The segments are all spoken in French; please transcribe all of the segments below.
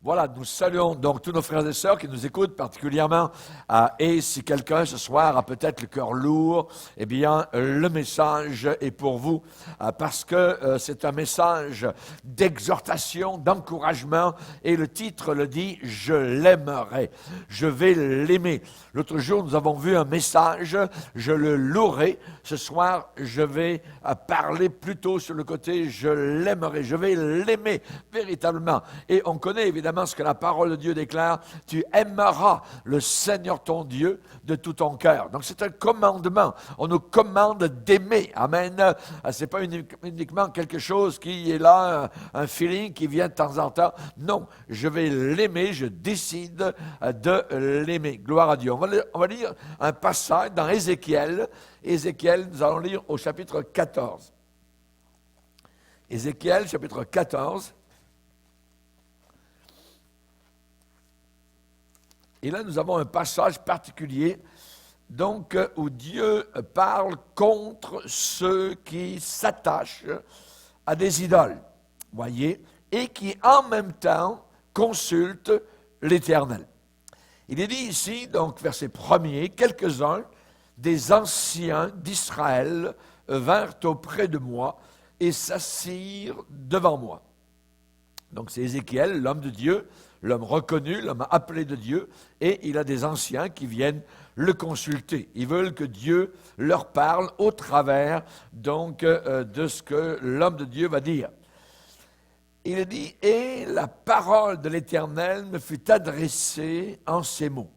Voilà, nous saluons donc tous nos frères et sœurs qui nous écoutent particulièrement. Et si quelqu'un ce soir a peut-être le cœur lourd, eh bien, le message est pour vous parce que c'est un message d'exhortation, d'encouragement. Et le titre le dit, « Je l'aimerai, je vais l'aimer ». L'autre jour, nous avons vu un message, « Je le louerai ». Ce soir, je vais parler plutôt sur le côté « Je l'aimerai », je vais l'aimer véritablement. Et on connaît évidemment ce que la parole de Dieu déclare, tu aimeras le Seigneur ton Dieu de tout ton cœur. Donc c'est un commandement, on nous commande d'aimer, amen. C'est pas uniquement quelque chose qui est là, un feeling qui vient de temps en temps. Non, je vais l'aimer, je décide de l'aimer. Gloire à Dieu. On va lire un passage dans Ézéchiel. Ézéchiel, nous allons lire au chapitre 14. Ézéchiel, chapitre 14. Et là, nous avons un passage particulier, donc, où Dieu parle contre ceux qui s'attachent à des idoles, voyez, et qui en même temps consultent l'Éternel. Il est dit ici, donc, verset 1er, quelques-uns des anciens d'Israël vinrent auprès de moi et s'assirent devant moi. Donc, c'est Ézéchiel, l'homme de Dieu, l'homme reconnu, l'homme appelé de Dieu, et il a des anciens qui viennent le consulter. Ils veulent que Dieu leur parle au travers donc de ce que l'homme de Dieu va dire. Il dit, et la parole de l'Éternel me fut adressée en ces mots.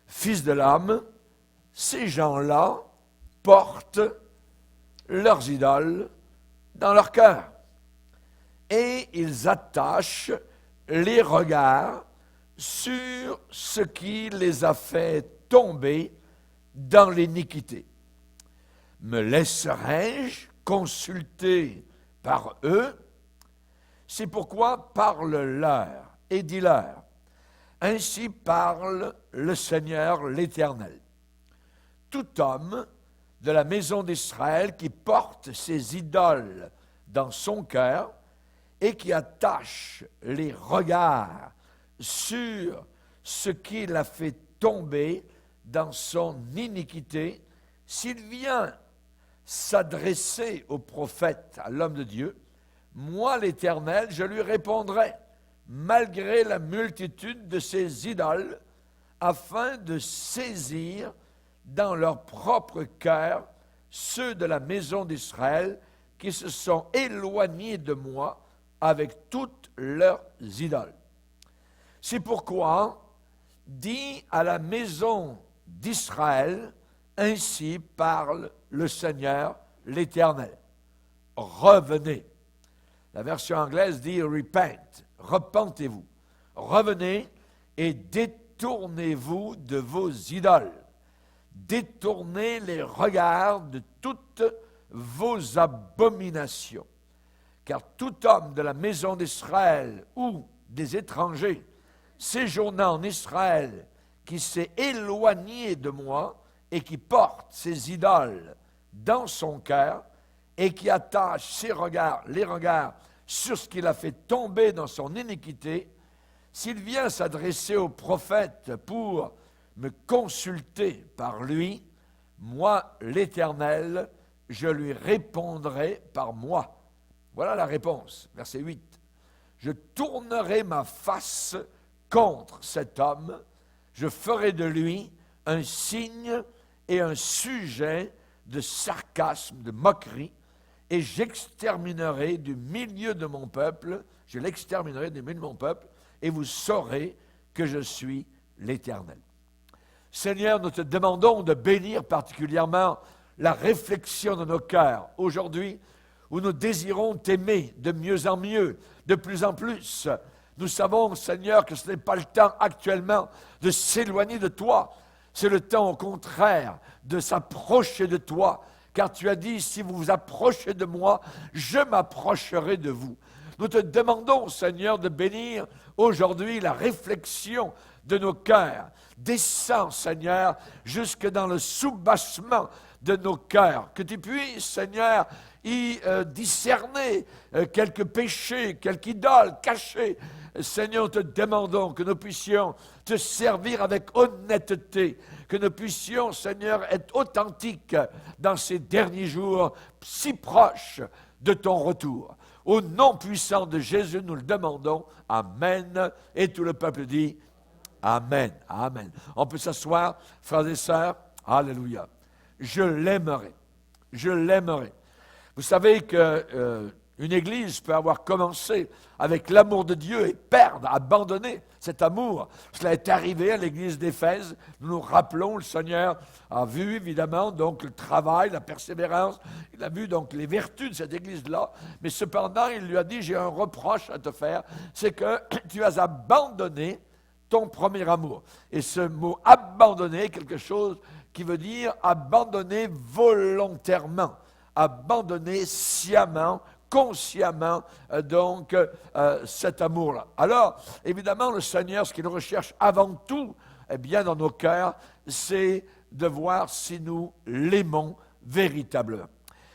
Fils de l'homme, ces gens-là portent leurs idoles dans leur cœur. Et ils attachent les regards sur ce qui les a fait tomber dans l'iniquité. Me laisserai-je consulter par eux? C'est pourquoi parle-leur et dis-leur. Ainsi parle le Seigneur l'Éternel. Tout homme de la maison d'Israël qui porte ses idoles dans son cœur et qui attache les regards sur ce qui l'a fait tomber dans son iniquité, s'il vient s'adresser au prophète, à l'homme de Dieu, moi l'Éternel, je lui répondrai, malgré la multitude de ses idoles, afin de saisir dans leur propre cœur ceux de la maison d'Israël qui se sont éloignés de moi avec toutes leurs idoles. C'est pourquoi, dis à la maison d'Israël, ainsi parle le Seigneur l'Éternel. Revenez. La version anglaise dit repent, repentez-vous. Revenez et détournez-vous de vos idoles. Détournez les regards de toutes vos abominations. Car tout homme de la maison d'Israël ou des étrangers séjournant en Israël qui s'est éloigné de moi et qui porte ses idoles dans son cœur et qui attache ses regards, les regards sur ce qu'il a fait tomber dans son iniquité, s'il vient s'adresser au prophète pour me consulter par lui, moi, l'Éternel, je lui répondrai par moi. Voilà la réponse, verset 8. Je tournerai ma face contre cet homme, je ferai de lui un signe et un sujet de sarcasme, de moquerie, et j'exterminerai du milieu de mon peuple, je l'exterminerai du milieu de mon peuple, et vous saurez que je suis l'Éternel. Seigneur, nous te demandons de bénir particulièrement la réflexion de nos cœurs aujourd'hui, où nous désirons t'aimer de mieux en mieux, de plus en plus. Nous savons, Seigneur, que ce n'est pas le temps actuellement de s'éloigner de toi. C'est le temps, au contraire, de s'approcher de toi. Car tu as dit, si vous vous approchez de moi, je m'approcherai de vous. Nous te demandons, Seigneur, de bénir aujourd'hui la réflexion de nos cœurs. Descends, Seigneur, jusque dans le soubassement de nos cœurs. Que tu puisses, Seigneur, y discerner quelques péchés, quelques idoles cachées. Seigneur, nous te demandons que nous puissions te servir avec honnêteté, que nous puissions, Seigneur, être authentiques dans ces derniers jours si proches de ton retour. Au nom puissant de Jésus, nous le demandons. Amen. Et tout le peuple dit Amen. Amen. On peut s'asseoir, frères et sœurs. Alléluia. Je l'aimerai. Je l'aimerai. Vous savez que une église peut avoir commencé avec l'amour de Dieu et perdre, abandonner cet amour. Cela est arrivé à l'église d'Éphèse. Nous nous rappelons, le Seigneur a vu évidemment donc le travail, la persévérance. Il a vu donc les vertus de cette église-là. Mais cependant, il lui a dit, j'ai un reproche à te faire, c'est que tu as abandonné ton premier amour. Et ce mot abandonner est quelque chose qui veut dire abandonner volontairement, abandonner sciemment, consciemment, cet amour-là. Alors, évidemment, le Seigneur, ce qu'il recherche avant tout, eh bien, dans nos cœurs, c'est de voir si nous l'aimons véritablement.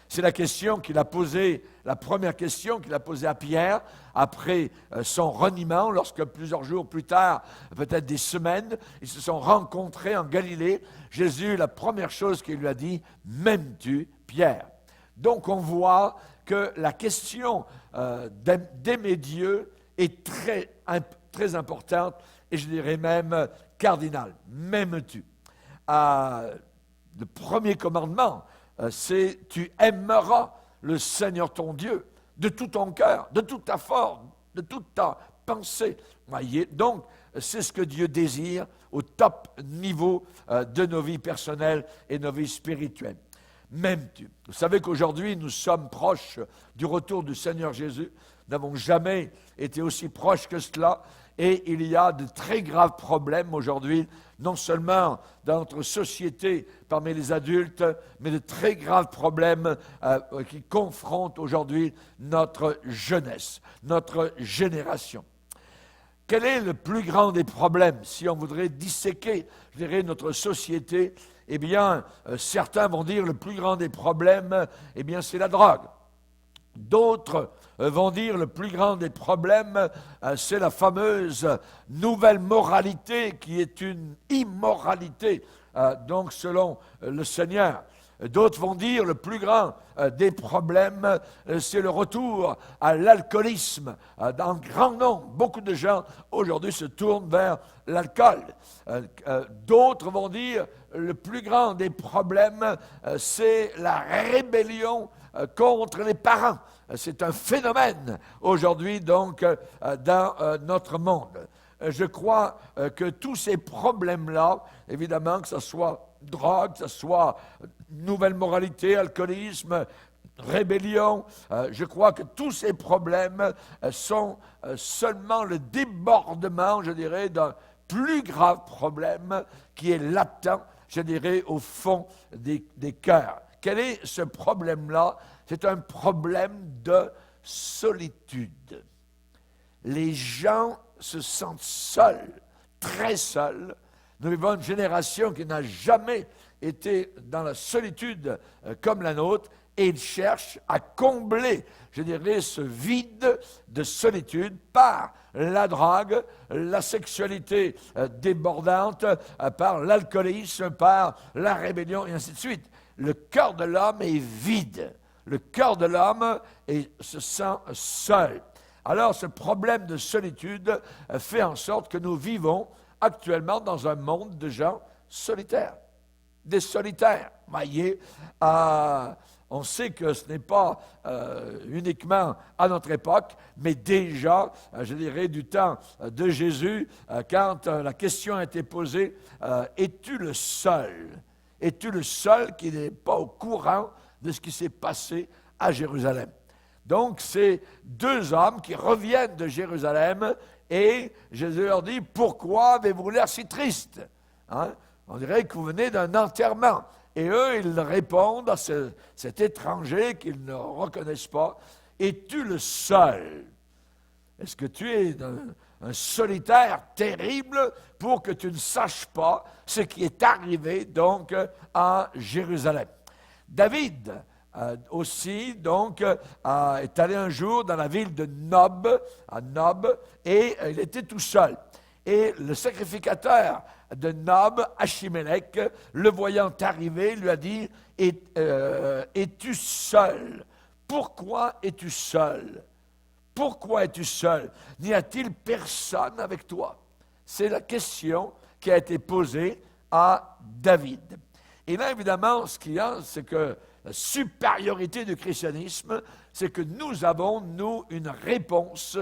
C'est la question qu'il a posée, la première question qu'il a posée à Pierre après son reniement, lorsque plusieurs jours plus tard, peut-être des semaines, ils se sont rencontrés en Galilée. Jésus, la première chose qu'il lui a dit, « M'aimes-tu, Pierre ?» Donc on voit que la question d'aimer Dieu est très importante et je dirais même cardinale. M'aimes-tu? Le premier commandement, c'est « Tu aimeras le Seigneur ton Dieu de tout ton cœur, de toute ta force, de toute ta pensée. » Voyez, donc c'est ce que Dieu désire au top niveau de nos vies personnelles et nos vies spirituelles. M'aimes-tu? Vous savez qu'aujourd'hui, nous sommes proches du retour du Seigneur Jésus. Nous n'avons jamais été aussi proches que cela. Et il y a de très graves problèmes aujourd'hui, non seulement dans notre société, parmi les adultes, mais de très graves problèmes qui confrontent aujourd'hui notre jeunesse, notre génération. Quel est le plus grand des problèmes, si on voudrait disséquer, je dirais, notre société? Eh bien, certains vont dire le plus grand des problèmes, eh bien, c'est la drogue. D'autres vont dire le plus grand des problèmes, c'est la fameuse nouvelle moralité qui est une immoralité, donc selon le Seigneur. D'autres vont dire le plus grand des problèmes, c'est le retour à l'alcoolisme. Dans grand nombre, beaucoup de gens aujourd'hui se tournent vers l'alcool. D'autres vont dire le plus grand des problèmes, c'est la rébellion contre les parents. C'est un phénomène aujourd'hui donc dans notre monde. Je crois que tous ces problèmes-là, évidemment que ce soit drogue, que ce soit nouvelle moralité, alcoolisme, rébellion, je crois que tous ces problèmes sont seulement le débordement, je dirais, d'un plus grave problème qui est latent, je dirais, au fond des cœurs. Quel est ce problème-là? C'est un problème de solitude. Les gens se sentent seuls, très seuls. Nous vivons une génération qui n'a jamais été dans la solitude comme la nôtre et ils cherchent à combler, je dirais, ce vide de solitude par la drogue, la sexualité débordante, par l'alcoolisme, par la rébellion et ainsi de suite. Le cœur de l'homme est vide. Le cœur de l'homme se sent seul. Alors, ce problème de solitude fait en sorte que nous vivons actuellement dans un monde de gens solitaires. Des solitaires. Voyez, on sait que ce n'est pas uniquement à notre époque, mais déjà, je dirais, du temps de Jésus, quand la question a été posée, es-tu le seul? Es-tu le seul qui n'est pas au courant de ce qui s'est passé à Jérusalem? Donc, c'est deux hommes qui reviennent de Jérusalem et Jésus leur dit, pourquoi avez-vous l'air si triste? Hein? On dirait que vous venez d'un enterrement. Et eux, ils répondent à cet étranger qu'ils ne reconnaissent pas, es-tu le seul? Est-ce que tu es un solitaire terrible pour que tu ne saches pas ce qui est arrivé donc à Jérusalem? David aussi, donc, est allé un jour dans la ville de Nob, à Nob, et il était tout seul. Et le sacrificateur de Nob, Achimélec, le voyant arriver, lui a dit, es-tu seul? Pourquoi es-tu seul? Pourquoi es-tu seul? N'y a-t-il personne avec toi? C'est la question qui a été posée à David. Et là, évidemment, ce qu'il y a, c'est que la supériorité du christianisme, c'est que nous avons, nous, une réponse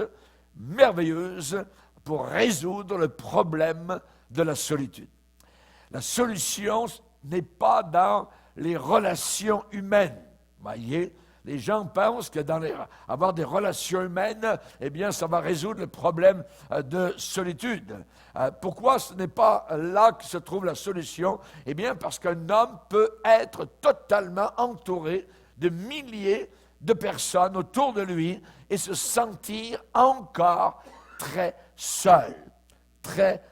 merveilleuse pour résoudre le problème de la solitude. La solution n'est pas dans les relations humaines. Voyez, les gens pensent que avoir des relations humaines, eh bien, ça va résoudre le problème de solitude. Pourquoi ce n'est pas là que se trouve la solution? Eh bien, parce qu'un homme peut être totalement entouré de milliers de personnes autour de lui et se sentir encore très seul, très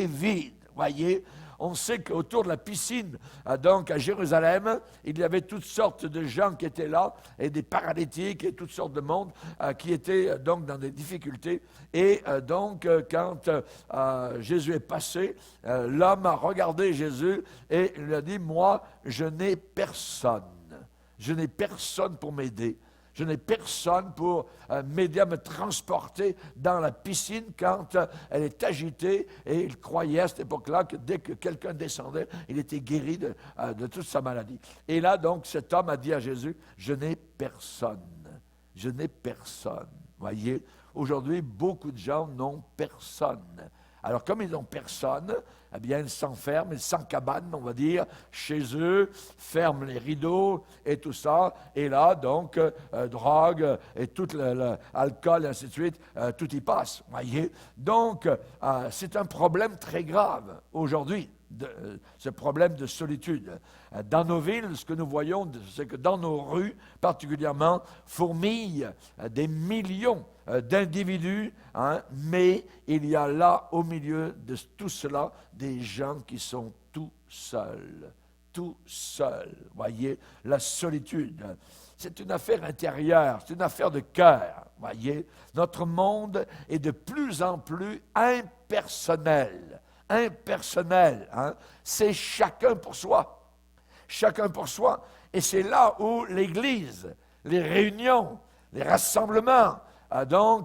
vide. Voyez, on sait qu'autour de la piscine, donc à Jérusalem, il y avait toutes sortes de gens qui étaient là, et des paralytiques et toutes sortes de monde qui étaient donc dans des difficultés. Et donc, quand Jésus est passé, l'homme a regardé Jésus et il lui a dit, moi, je n'ai personne. Je n'ai personne pour m'aider. Je n'ai personne pour m'aider à me transporter dans la piscine quand elle est agitée. Et il croyait à cette époque-là que dès que quelqu'un descendait, il était guéri de toute sa maladie. Et là, donc, cet homme a dit à Jésus, je n'ai personne. Je n'ai personne. Voyez, aujourd'hui, beaucoup de gens n'ont personne. Alors, comme ils n'ont personne, eh bien, ils s'enferment, ils s'encabanent, on va dire, chez eux, ferment les rideaux et tout ça. Et là, donc, drogue et tout l'alcool et ainsi de suite, tout y passe, voyez. Donc, c'est un problème très grave aujourd'hui, ce problème de solitude. Dans nos villes, ce que nous voyons, c'est que dans nos rues, particulièrement, fourmillent des millions d'individus, mais il y a là, au milieu de tout cela, des gens qui sont tout seuls. Voyez, la solitude. C'est une affaire intérieure, c'est une affaire de cœur, voyez. Notre monde est de plus en plus impersonnel. C'est chacun pour soi. Chacun pour soi. Et c'est là où l'Église, les réunions, les rassemblements, ont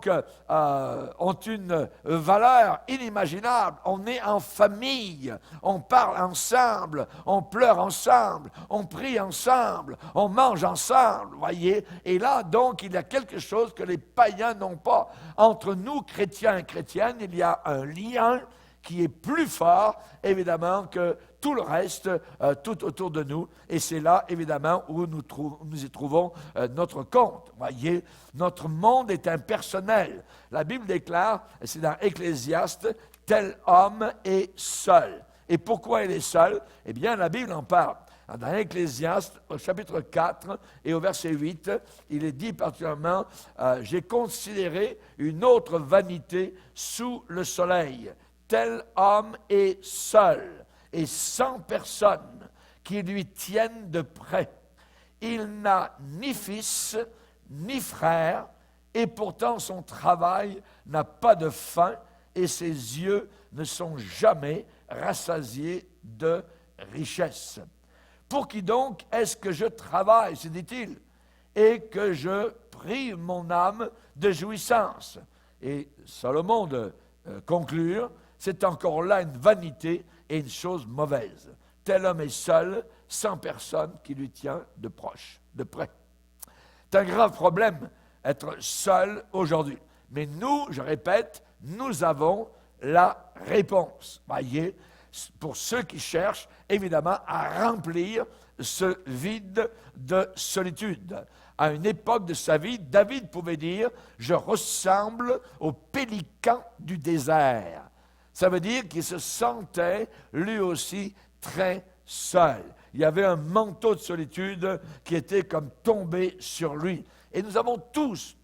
une valeur inimaginable. On est en famille, on parle ensemble, on pleure ensemble, on prie ensemble, on mange ensemble, voyez. Et là, donc, il y a quelque chose que les païens n'ont pas. Entre nous, chrétiens et chrétiennes, il y a un lien qui est plus fort, évidemment, que tout le reste, tout autour de nous. Et c'est là, évidemment, où nous y trouvons notre compte. Voyez, notre monde est impersonnel. La Bible déclare, c'est dans Ecclésiaste, tel homme est seul. Et pourquoi il est seul? Eh bien, la Bible en parle. Dans Ecclésiaste, au chapitre 4 et au verset 8, il est dit particulièrement, j'ai considéré une autre vanité sous le soleil. Tel homme est seul et sans personne qui lui tienne de près. Il n'a ni fils, ni frère, et pourtant son travail n'a pas de fin, et ses yeux ne sont jamais rassasiés de richesse. Pour qui donc est-ce que je travaille, se dit-il, et que je prive mon âme de jouissance? Et Salomon de conclure, c'est encore là une vanité et une chose mauvaise. Tel homme est seul, sans personne qui lui tient de proche, de près. C'est un grave problème, être seul aujourd'hui. Mais nous, je répète, nous avons la réponse. Voyez, pour ceux qui cherchent, évidemment, à remplir ce vide de solitude. À une époque de sa vie, David pouvait dire « Je ressemble au pélican du désert ». Ça veut dire qu'il se sentait, lui aussi, très seul. Il y avait un manteau de solitude qui était comme tombé sur lui. Et nous avons tous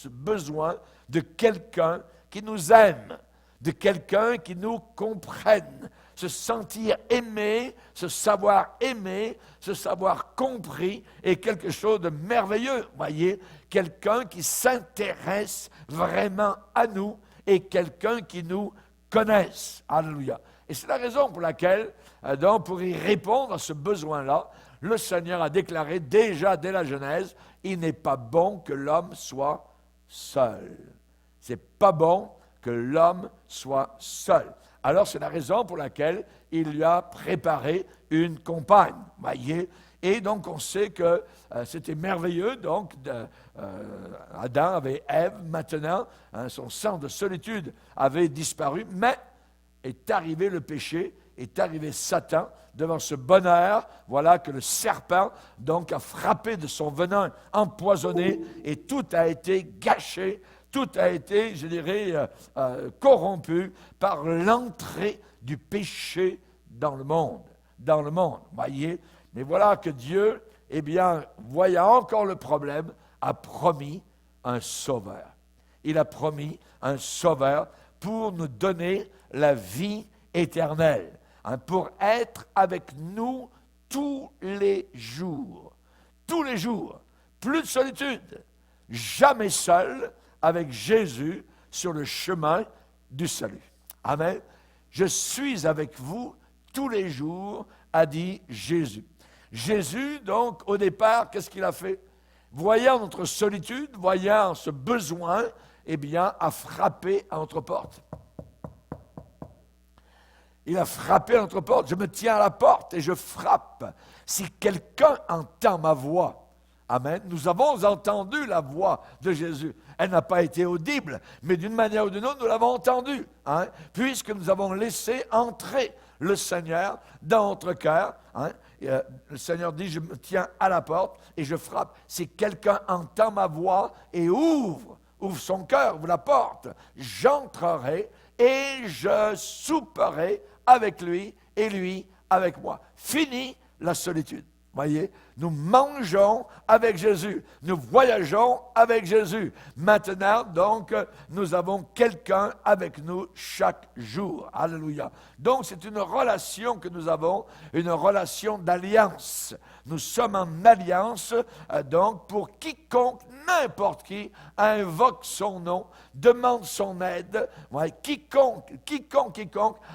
besoin de quelqu'un qui nous aime, de quelqu'un qui nous comprenne, se sentir aimé, se savoir aimé, se savoir compris est quelque chose de merveilleux. Voyez, quelqu'un qui s'intéresse vraiment à nous et quelqu'un qui nous connaisse. Alléluia. Et c'est la raison pour laquelle, donc, pour y répondre à ce besoin-là, le Seigneur a déclaré déjà dès la Genèse, il n'est pas bon que l'homme soit seul. C'est pas bon que l'homme soit seul. Alors c'est la raison pour laquelle il lui a préparé une compagne. Voyez. Et donc on sait que c'était merveilleux. Donc Adam avait Ève maintenant, son sang de solitude avait disparu, mais est arrivé le péché, est arrivé Satan devant ce bonheur, voilà que le serpent donc a frappé de son venin empoisonné et tout a été gâché, tout a été, je dirais, corrompu par l'entrée du péché dans le monde. Dans le monde, voyez. Mais voilà que Dieu, eh bien, voyant encore le problème, a promis un sauveur. Il a promis un sauveur pour nous donner la vie éternelle, pour être avec nous tous les jours. Tous les jours. Plus de solitude. Jamais seul avec Jésus sur le chemin du salut. Amen. Je suis avec vous tous les jours, a dit Jésus. Jésus, donc, au départ, qu'est-ce qu'il a fait? Voyant notre solitude, voyant ce besoin, eh bien, a frappé à notre porte. Il a frappé à notre porte. Je me tiens à la porte et je frappe. Si quelqu'un entend ma voix, amen, nous avons entendu la voix de Jésus. Elle n'a pas été audible, mais d'une manière ou d'une autre, nous l'avons entendue, puisque nous avons laissé entrer le Seigneur dans notre cœur. Le Seigneur dit, je me tiens à la porte et je frappe. Si quelqu'un entend ma voix et ouvre son cœur, ouvre la porte, j'entrerai et je souperai avec lui et lui avec moi. Fini la solitude. Voyez, nous mangeons avec Jésus, nous voyageons avec Jésus. Maintenant, donc, nous avons quelqu'un avec nous chaque jour. Alléluia. Donc, c'est une relation que nous avons, une relation d'alliance. Nous sommes en alliance, donc, pour quiconque, n'importe qui, invoque son nom, demande son aide. Ouais, quiconque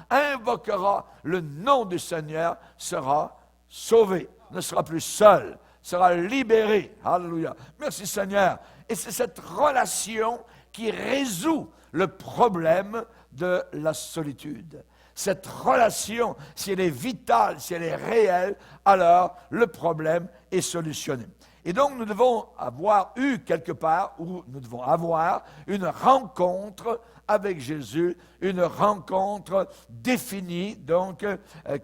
invoquera le nom du Seigneur sera sauvé. Ne sera plus seul, sera libéré. Alléluia. Merci Seigneur. Et c'est cette relation qui résout le problème de la solitude. Cette relation, si elle est vitale, si elle est réelle, alors le problème est solutionné. Et donc nous devons avoir eu quelque part, ou nous devons avoir une rencontre avec Jésus, une rencontre définie, donc,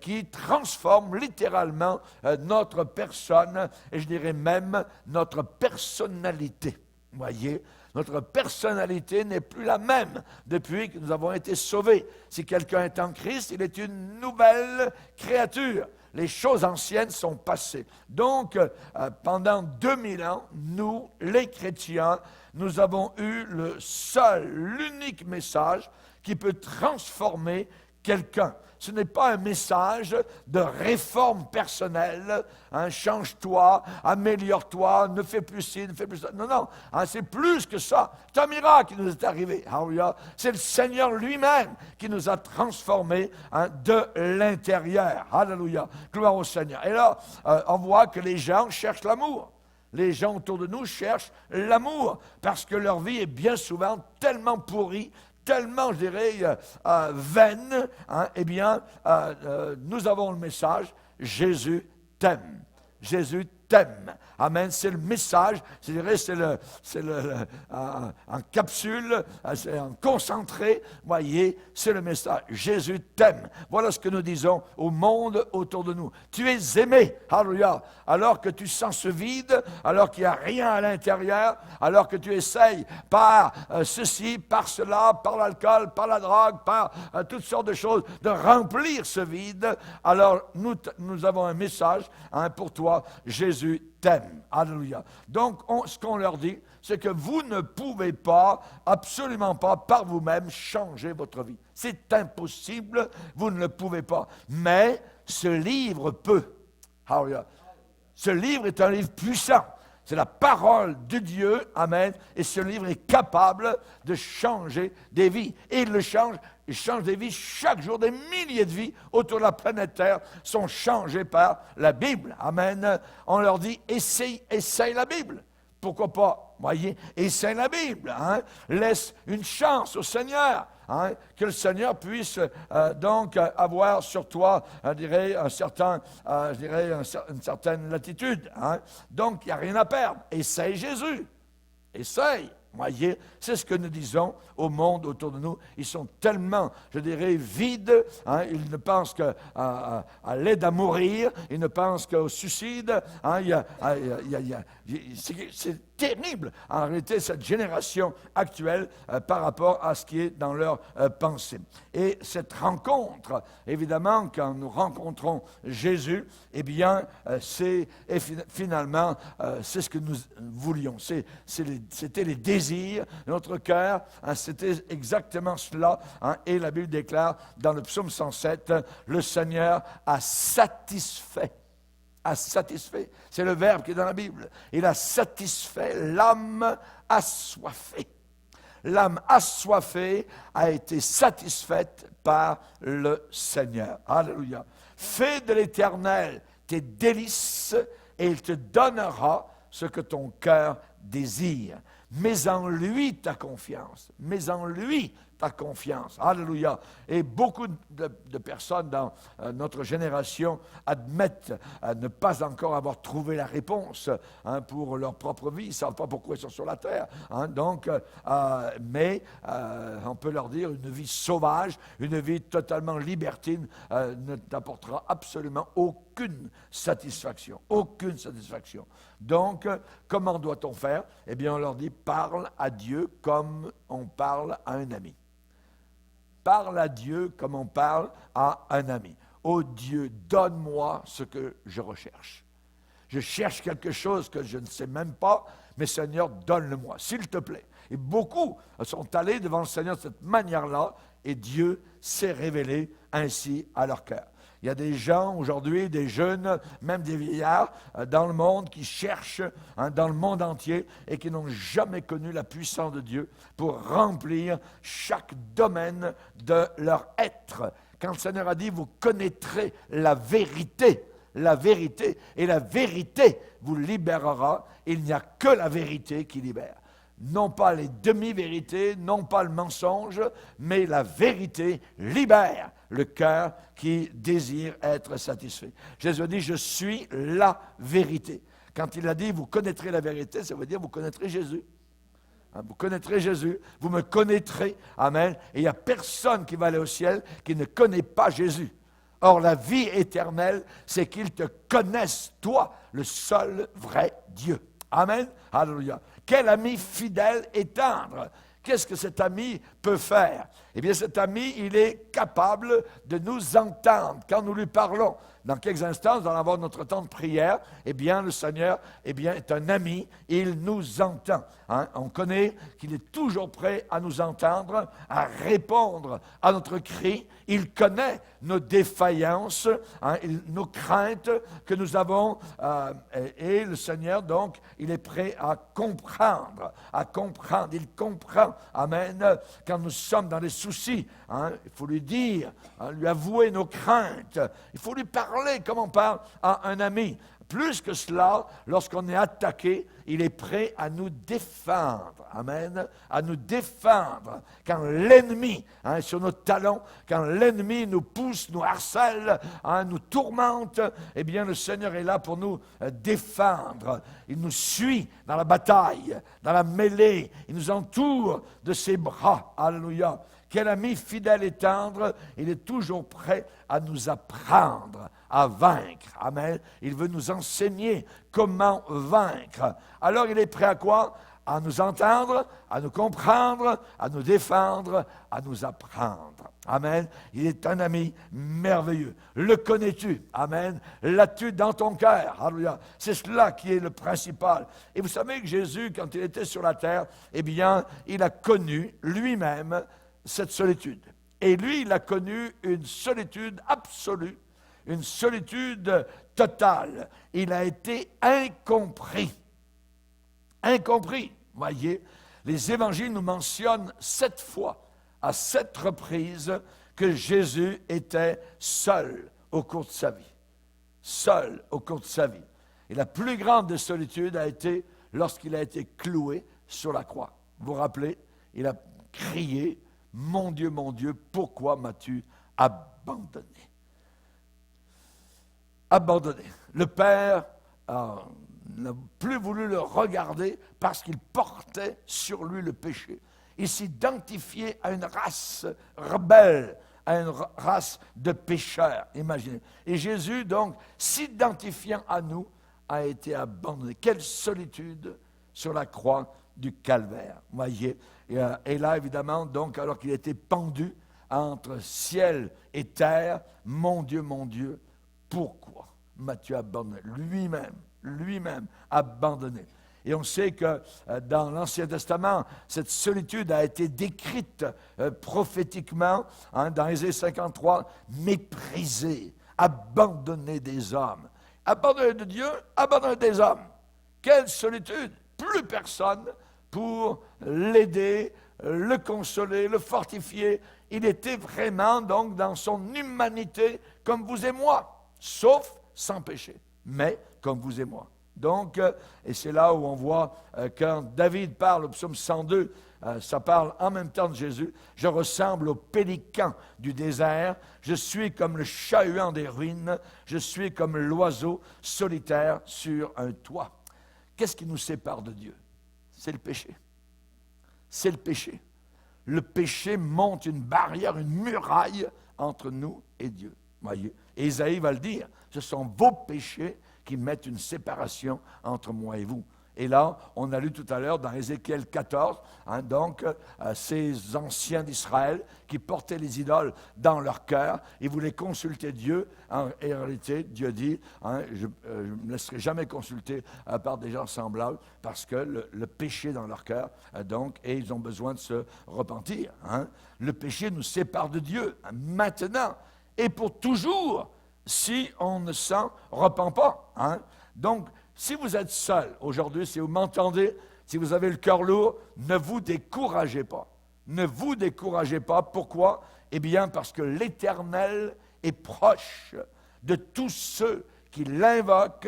qui transforme littéralement notre personne, et je dirais même notre personnalité. Vous voyez, notre personnalité n'est plus la même depuis que nous avons été sauvés. Si quelqu'un est en Christ, il est une nouvelle créature. Les choses anciennes sont passées. Donc, pendant 2000 ans, nous, les chrétiens, nous avons eu l'unique message qui peut transformer quelqu'un. Ce n'est pas un message de réforme personnelle, change-toi, améliore-toi, ne fais plus ci, ne fais plus ça. Non, non, c'est plus que ça. C'est un miracle qui nous est arrivé. Alléluia. C'est le Seigneur lui-même qui nous a transformés de l'intérieur. Alléluia. Gloire au Seigneur. Et là, on voit que les gens cherchent l'amour. Les gens autour de nous cherchent l'amour parce que leur vie est bien souvent tellement pourrie, tellement, je dirais, vaine, eh bien, nous avons le message, Jésus t'aime. Jésus t'aime. Amen. C'est le message, je dirais, c'est en capsule, c'est en concentré, voyez, c'est le message. Jésus t'aime. Voilà ce que nous disons au monde autour de nous. Tu es aimé, alléluia, alors que tu sens ce vide, alors qu'il n'y a rien à l'intérieur, alors que tu essayes par ceci, par cela, par l'alcool, par la drogue, par toutes sortes de choses, de remplir ce vide. Alors, nous avons un message pour toi. Jésus Jésus t'aime. Alléluia. Donc, ce qu'on leur dit, c'est que vous ne pouvez pas, absolument pas, par vous-même, changer votre vie. C'est impossible, vous ne le pouvez pas. Mais ce livre peut. Alléluia. Ce livre est un livre puissant. C'est la parole de Dieu, amen, et ce livre est capable de changer des vies. Et il change des vies chaque jour. Des milliers de vies autour de la planète Terre sont changées par la Bible, amen. On leur dit, essaye la Bible. Pourquoi pas, voyez, essaye la Bible, hein? Laisse une chance au Seigneur, hein? Que le Seigneur puisse donc avoir sur toi, je dirais, une certaine latitude, hein? Donc, il n'y a rien à perdre. Essaye Jésus, essaye. Voyez, c'est ce que nous disons au monde autour de nous. Ils sont tellement, je dirais, vides. Hein, ils ne pensent qu'à l'aide à mourir. Ils ne pensent qu'au suicide. Hein, c'est terrible, en réalité, cette génération actuelle par rapport à ce qui est dans leur pensée. Et cette rencontre, évidemment, quand nous rencontrons Jésus, eh bien, finalement, c'est ce que nous voulions. C'était les désirs de notre cœur. Hein, c'était exactement cela. Hein, et la Bible déclare dans le psaume 107, le Seigneur a satisfait. C'est le verbe qui est dans la Bible. Il a satisfait l'âme assoiffée. L'âme assoiffée a été satisfaite par le Seigneur. Alléluia. Fais de l'Éternel tes délices et il te donnera ce que ton cœur désire. Mets en lui ta confiance. Mets en lui ta confiance. Alléluia. Et beaucoup de personnes dans notre génération admettent ne pas encore avoir trouvé la réponse pour leur propre vie. Ils ne savent pas pourquoi ils sont sur la terre. Mais on peut leur dire une vie sauvage, une vie totalement libertine ne t'apportera absolument aucune satisfaction. Aucune satisfaction. Donc, comment doit-on faire? Eh bien, on leur dit, parle à Dieu comme on parle à un ami. Parle à Dieu comme on parle à un ami. Oh Dieu, donne-moi ce que je recherche. Je cherche quelque chose que je ne sais même pas, mais Seigneur, donne-le-moi, s'il te plaît. Et beaucoup sont allés devant le Seigneur de cette manière-là, et Dieu s'est révélé ainsi à leur cœur. Il y a des gens aujourd'hui, des jeunes, même des vieillards dans le monde qui cherchent dans le monde entier et qui n'ont jamais connu la puissance de Dieu pour remplir chaque domaine de leur être. Quand le Seigneur a dit, vous connaîtrez la vérité, et la vérité vous libérera, il n'y a que la vérité qui libère. Non pas les demi-vérités, non pas le mensonge, mais la vérité libère le cœur qui désire être satisfait. Jésus a dit, je suis la vérité. Quand il a dit, vous connaîtrez la vérité, ça veut dire, vous connaîtrez Jésus. Vous connaîtrez Jésus, vous me connaîtrez, amen. Et il n'y a personne qui va aller au ciel qui ne connaît pas Jésus. Or, la vie éternelle, c'est qu'ils te connaissent, toi, le seul vrai Dieu. Amen. Alléluia. Quel ami fidèle et tendre. Qu'est-ce que cet ami peut faire? Eh bien, cet ami, il est capable de nous entendre quand nous lui parlons. Dans quelques instants, nous allons avoir notre temps de prière. Eh bien, le Seigneur est un ami, il nous entend. On connaît qu'il est toujours prêt à nous entendre, à répondre à notre cri. Il connaît nos défaillances, nos craintes que nous avons. Et le Seigneur, donc, il est prêt à comprendre. Il comprend. Amen. Quand nous sommes dans les soucis, il faut lui dire, lui avouer nos craintes. Il faut lui parler comme on parle à un ami. Plus que cela, lorsqu'on est attaqué, il est prêt à nous défendre. Amen. À nous défendre. Quand l'ennemi est sur nos talons, quand l'ennemi nous pousse, nous harcèle, nous tourmente, eh bien le Seigneur est là pour nous défendre. Il nous suit dans la bataille, dans la mêlée. Il nous entoure de ses bras. Alléluia. Quel ami fidèle et tendre, il est toujours prêt à nous apprendre à vaincre. Amen. Il veut nous enseigner comment vaincre. Alors il est prêt à quoi? à nous entendre, à nous comprendre, à nous défendre, à nous apprendre. Amen. Il est un ami merveilleux. Le connais-tu? Amen. L'as-tu dans ton cœur? Alléluia. C'est cela qui est le principal. Et vous savez que Jésus, quand il était sur la terre, eh bien, il a connu lui-même cette solitude. Et lui, il a connu une solitude absolue, une solitude totale. Il a été incompris. Incompris. Voyez, les évangiles nous mentionnent 7 fois, à 7 reprises, que Jésus était seul au cours de sa vie. Seul au cours de sa vie. Et la plus grande des solitudes a été lorsqu'il a été cloué sur la croix. Vous vous rappelez, il a crié, « Mon Dieu, pourquoi m'as-tu abandonné? » Abandonné. Le Père n'a plus voulu le regarder parce qu'il portait sur lui le péché. Il s'identifiait à une race rebelle, à une race de pécheurs, imaginez. Et Jésus, donc, s'identifiant à nous, a été abandonné. Quelle solitude sur la croix du calvaire, voyez. Et là, évidemment, donc, alors qu'il était pendu entre ciel et terre, mon Dieu, pourquoi m'as-tu abandonné? Lui-même abandonné. Et on sait que dans l'Ancien Testament, cette solitude a été décrite prophétiquement, dans Ésaïe 53, méprisé, abandonné des hommes. Abandonné de Dieu, abandonné des hommes. Quelle solitude! Plus personne pour l'aider, le consoler, le fortifier. Il était vraiment donc dans son humanité comme vous et moi, sauf sans péché, mais comme vous et moi. Donc, et c'est là où on voit quand David parle au psaume 102, ça parle en même temps de Jésus. Je ressemble au pélican du désert, je suis comme le chat-huant des ruines, je suis comme l'oiseau solitaire sur un toit. Qu'est-ce qui nous sépare de Dieu? C'est le péché. C'est le péché. Le péché monte une barrière, une muraille entre nous et Dieu. Voyez? Et Isaïe va le dire, ce sont vos péchés qui mettent une séparation entre moi et vous. Et là, on a lu tout à l'heure dans Ézéchiel 14, ces anciens d'Israël qui portaient les idoles dans leur cœur, ils voulaient consulter Dieu. Et en réalité, Dieu dit, je ne me laisserai jamais consulter par des gens semblables, parce que le péché dans leur cœur, et ils ont besoin de se repentir. Le péché nous sépare de Dieu, maintenant, et pour toujours, si on ne s'en repent pas. Donc, si vous êtes seul aujourd'hui, si vous m'entendez, si vous avez le cœur lourd, ne vous découragez pas. Ne vous découragez pas. Pourquoi? Eh bien, parce que l'Éternel est proche de tous ceux qui l'invoquent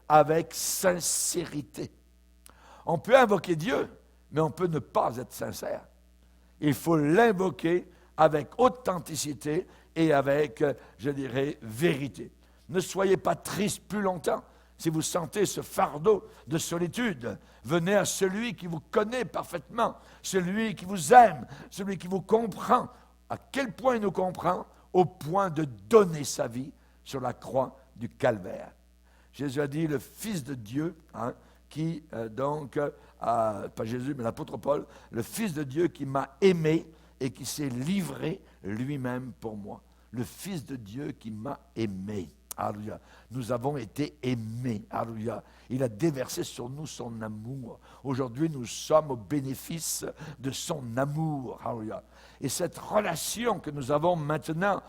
avec sincérité. On peut invoquer Dieu, mais on peut ne pas être sincère. Il faut l'invoquer avec authenticité et avec, je dirais, vérité. Ne soyez pas triste plus longtemps. Si vous sentez ce fardeau de solitude, venez à celui qui vous connaît parfaitement, celui qui vous aime, celui qui vous comprend. À quel point il nous comprend? Au point de donner sa vie sur la croix du calvaire. Jésus a dit, le Fils de Dieu, pas Jésus, mais l'apôtre Paul, le Fils de Dieu qui m'a aimé et qui s'est livré lui-même pour moi. Le Fils de Dieu qui m'a aimé. Alléluia. Nous avons été aimés. Alléluia. Il a déversé sur nous son amour. Aujourd'hui, nous sommes au bénéfice de son amour. Alléluia. Et cette relation que nous avons maintenant,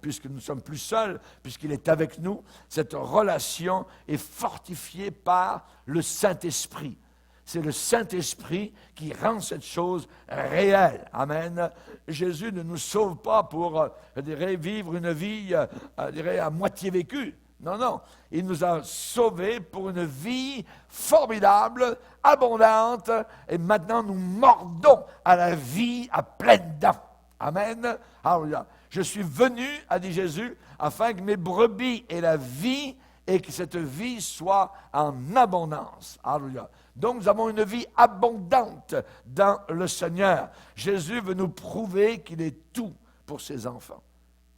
puisque nous ne sommes plus seuls, puisqu'il est avec nous, cette relation est fortifiée par le Saint-Esprit. C'est le Saint-Esprit qui rend cette chose réelle. Amen. Jésus ne nous sauve pas pour, vivre une vie, à moitié vécue. Non. Il nous a sauvés pour une vie formidable, abondante, et maintenant nous mordons à la vie à pleines dents. Amen. Alléluia. Je suis venu, a dit Jésus, afin que mes brebis aient la vie et que cette vie soit en abondance. Alléluia. Donc, nous avons une vie abondante dans le Seigneur. Jésus veut nous prouver qu'il est tout pour ses enfants.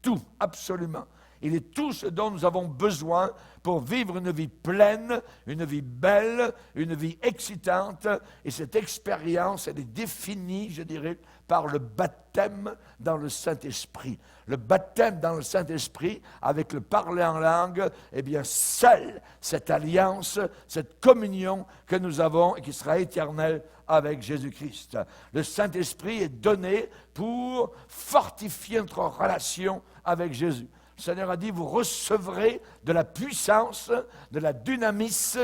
Tout, absolument. Il est tout ce dont nous avons besoin pour vivre une vie pleine, une vie belle, une vie excitante. Et cette expérience, elle est définie, je dirais, par le baptême dans le Saint-Esprit. Le baptême dans le Saint-Esprit, avec le parler en langue, eh bien, seule cette alliance, cette communion que nous avons et qui sera éternelle avec Jésus-Christ. Le Saint-Esprit est donné pour fortifier notre relation avec Jésus. Le Seigneur a dit, vous recevrez de la puissance, de la dynamite,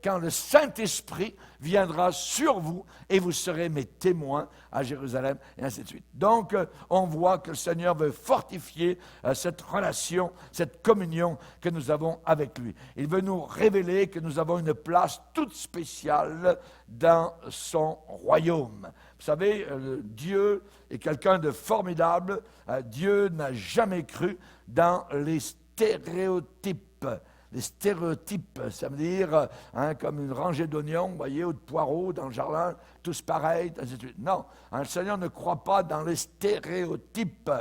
quand le Saint-Esprit viendra sur vous et vous serez mes témoins à Jérusalem, et ainsi de suite. Donc, on voit que le Seigneur veut fortifier cette relation, cette communion que nous avons avec lui. Il veut nous révéler que nous avons une place toute spéciale dans son royaume. Vous savez, Dieu est quelqu'un de formidable. Dieu n'a jamais cru dans les stéréotypes. Les stéréotypes, ça veut dire comme une rangée d'oignons, vous voyez, ou de poireaux dans le jardin, tous pareils, ainsi de suite. Non, le Seigneur ne croit pas dans les stéréotypes.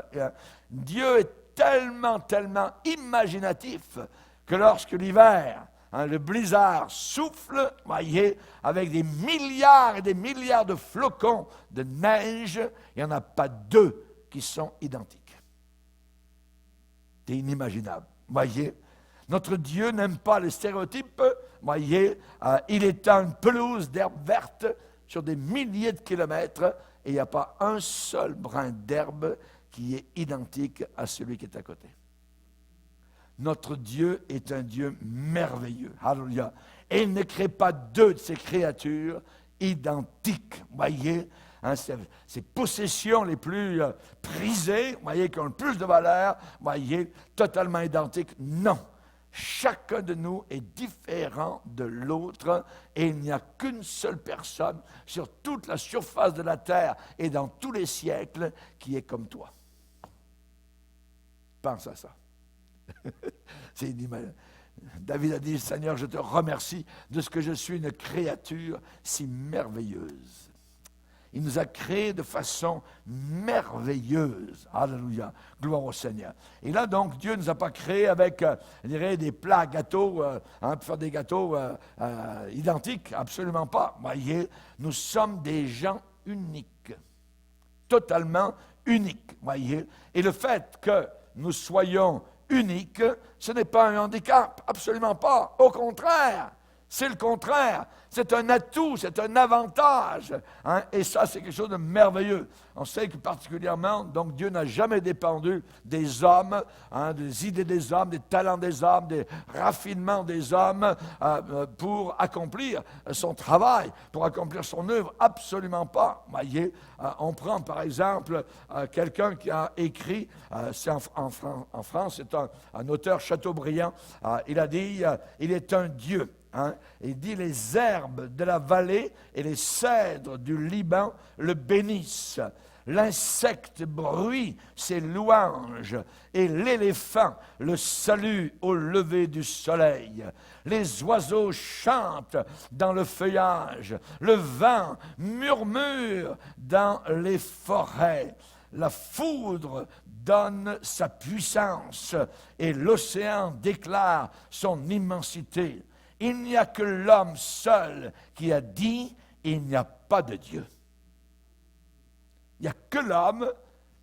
Dieu est tellement, tellement imaginatif que lorsque l'hiver, le blizzard souffle, voyez, avec des milliards et des milliards de flocons de neige, il n'y en a pas deux qui sont identiques. C'est inimaginable, voyez. Notre Dieu n'aime pas les stéréotypes, voyez. Il étend une pelouse d'herbe verte sur des milliers de kilomètres et il n'y a pas un seul brin d'herbe qui est identique à celui qui est à côté. Notre Dieu est un Dieu merveilleux. Alléluia. Et il ne crée pas deux de ses créatures identiques. Voyez, ces possessions les plus prisées, voyez, qui ont le plus de valeur, voyez, totalement identiques. Non. Chacun de nous est différent de l'autre et il n'y a qu'une seule personne sur toute la surface de la terre et dans tous les siècles qui est comme toi. Pense à ça. C'est inimaginable. David a dit, Seigneur, je te remercie de ce que je suis une créature si merveilleuse. Il nous a créés de façon merveilleuse. Alléluia. Gloire au Seigneur. Et là, donc, Dieu ne nous a pas créés avec, je dirais, des plats gâteaux, pour faire des gâteaux identiques. Absolument pas. Voyez, nous sommes des gens uniques. Totalement uniques. Voyez. Et le fait que nous soyons uniques, ce n'est pas un handicap. Absolument pas. Au contraire. C'est le contraire. C'est un atout, c'est un avantage. Et ça, c'est quelque chose de merveilleux. On sait que particulièrement, donc Dieu n'a jamais dépendu des hommes, des idées des hommes, des talents des hommes, des raffinements des hommes pour accomplir son travail, pour accomplir son œuvre. Absolument pas. Voyez, on prend par exemple quelqu'un qui a écrit, c'est en France, c'est un auteur Chateaubriand, il a dit, il est un Dieu. Il dit, les herbes de la vallée et les cèdres du Liban le bénissent. L'insecte bruit ses louanges et l'éléphant le salue au lever du soleil. Les oiseaux chantent dans le feuillage. Le vent murmure dans les forêts. La foudre donne sa puissance et l'océan déclare son immensité. Il n'y a que l'homme seul qui a dit « il n'y a pas de Dieu ». Il n'y a que l'homme,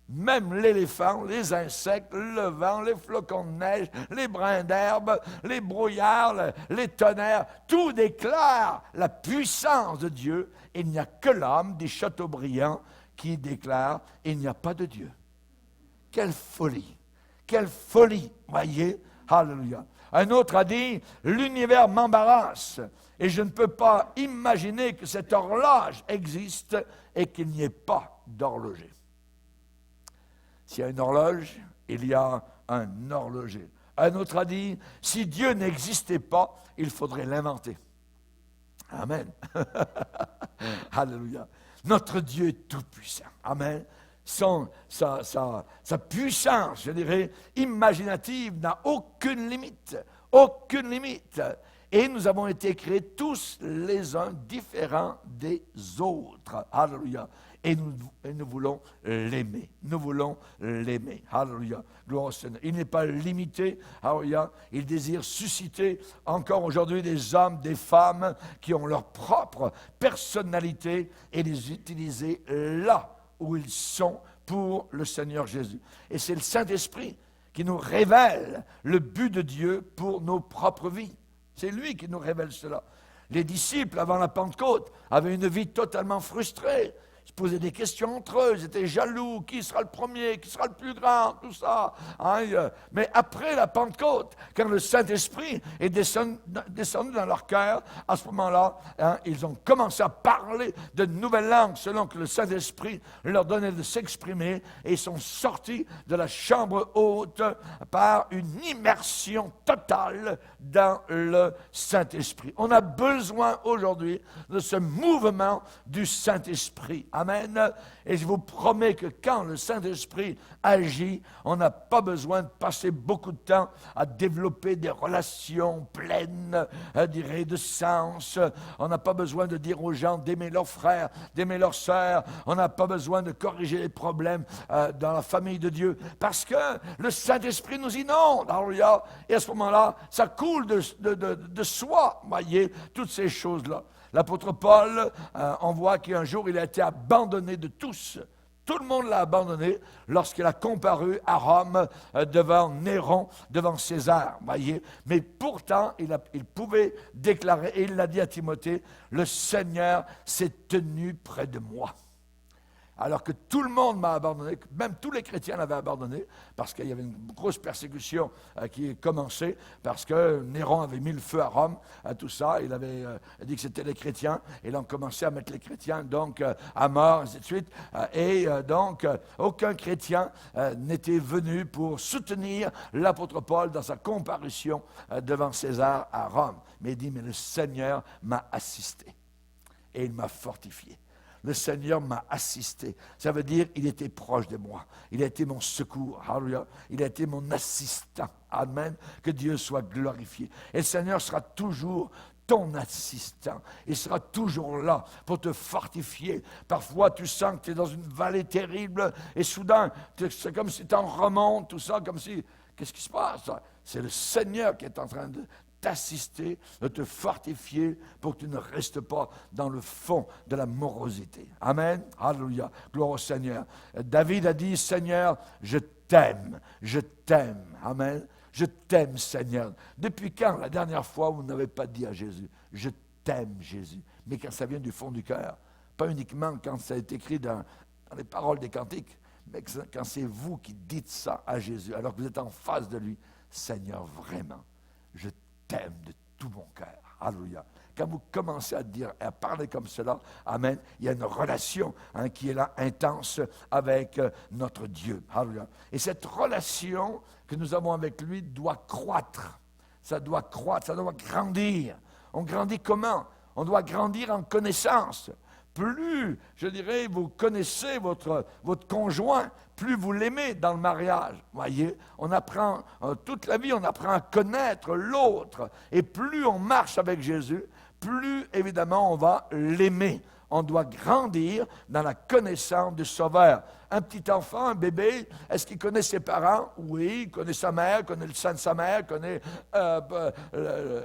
même l'éléphant, les insectes, le vent, les flocons de neige, les brins d'herbe, les brouillards, les tonnerres, tout déclare la puissance de Dieu. Il n'y a que l'homme, dit Chateaubriand, qui déclare « il n'y a pas de Dieu ». Quelle folie! Quelle folie! Voyez? Alléluia! Un autre a dit, l'univers m'embarrasse et je ne peux pas imaginer que cette horloge existe et qu'il n'y ait pas d'horloger. S'il y a une horloge, il y a un horloger. Un autre a dit, si Dieu n'existait pas, il faudrait l'inventer. Amen. Alléluia. Notre Dieu est tout-puissant. Amen. Sa puissance, je dirais, imaginative n'a aucune limite. Aucune limite. Et nous avons été créés tous les uns différents des autres. Alléluia. et nous voulons l'aimer. Nous voulons l'aimer. Alléluia. Gloire au Seigneur. Il n'est pas limité. Alléluia. Il désire susciter encore aujourd'hui des hommes, des femmes qui ont leur propre personnalité et les utiliser là où ils sont pour le Seigneur Jésus. Et c'est le Saint-Esprit qui nous révèle le but de Dieu pour nos propres vies. C'est lui qui nous révèle cela. Les disciples, avant la Pentecôte, avaient une vie totalement frustrée. Ils se posaient des questions entre eux, ils étaient jaloux, qui sera le premier, qui sera le plus grand, tout ça. Mais après la Pentecôte, quand le Saint-Esprit est descendu dans leur cœur, à ce moment-là, ils ont commencé à parler de nouvelles langues selon que le Saint-Esprit leur donnait de s'exprimer, et ils sont sortis de la chambre haute par une immersion totale dans le Saint-Esprit. On a besoin aujourd'hui de ce mouvement du Saint-Esprit. Amen. Et je vous promets que quand le Saint-Esprit agit, on n'a pas besoin de passer beaucoup de temps à développer des relations pleines, de sens. On n'a pas besoin de dire aux gens d'aimer leurs frères, d'aimer leurs sœurs. On n'a pas besoin de corriger les problèmes dans la famille de Dieu, parce que le Saint-Esprit nous inonde. Alléluia. Et à ce moment-là, ça coule de soi, voyez, toutes ces choses-là. L'apôtre Paul, on voit qu'un jour, il a été abandonné de tous. Tout le monde l'a abandonné lorsqu'il a comparu à Rome devant Néron, devant César. Voyez. Mais pourtant, il pouvait déclarer, et il l'a dit à Timothée, « Le Seigneur s'est tenu près de moi. » Alors que tout le monde m'a abandonné, même tous les chrétiens l'avaient abandonné, parce qu'il y avait une grosse persécution qui est commencée, parce que Néron avait mis le feu à Rome, à tout ça, il avait dit que c'était les chrétiens, et ils ont commencé à mettre les chrétiens donc à mort, ainsi de suite, et donc aucun chrétien n'était venu pour soutenir l'apôtre Paul dans sa comparution devant César à Rome. Mais il dit, mais le Seigneur m'a assisté, et il m'a fortifié. Le Seigneur m'a assisté. Ça veut dire qu'il était proche de moi. Il a été mon secours. Alléluia. Il a été mon assistant. Amen. Que Dieu soit glorifié. Et le Seigneur sera toujours ton assistant. Il sera toujours là pour te fortifier. Parfois, tu sens que tu es dans une vallée terrible et soudain, c'est comme si tu en remontes, tout ça, comme si... Qu'est-ce qui se passe? C'est le Seigneur qui est en train de t'assister, de te fortifier pour que tu ne restes pas dans le fond de la morosité. Amen. Alléluia. Gloire au Seigneur. David a dit, Seigneur, je t'aime. Je t'aime. Amen. Je t'aime, Seigneur. Depuis quand, la dernière fois, vous n'avez pas dit à Jésus, je t'aime, Jésus, mais quand ça vient du fond du cœur, pas uniquement quand ça est écrit dans les paroles des cantiques, mais quand c'est vous qui dites ça à Jésus, alors que vous êtes en face de lui, Seigneur, vraiment, je t'aime de tout mon cœur. Alléluia. Quand vous commencez à dire, à parler comme cela, amen, il y a une relation qui est là, intense, avec notre Dieu. Alléluia. Et cette relation que nous avons avec lui doit croître. Ça doit croître, ça doit grandir. On grandit comment? On doit grandir en connaissance. Plus, je dirais, vous connaissez votre conjoint, plus vous l'aimez dans le mariage. Voyez, on apprend, toute la vie, on apprend à connaître l'autre. Et plus on marche avec Jésus, plus, évidemment, on va l'aimer. On doit grandir dans la connaissance du Sauveur. Un petit enfant, un bébé, est-ce qu'il connaît ses parents? Oui, il connaît sa mère, connaît le sein de sa mère, connaît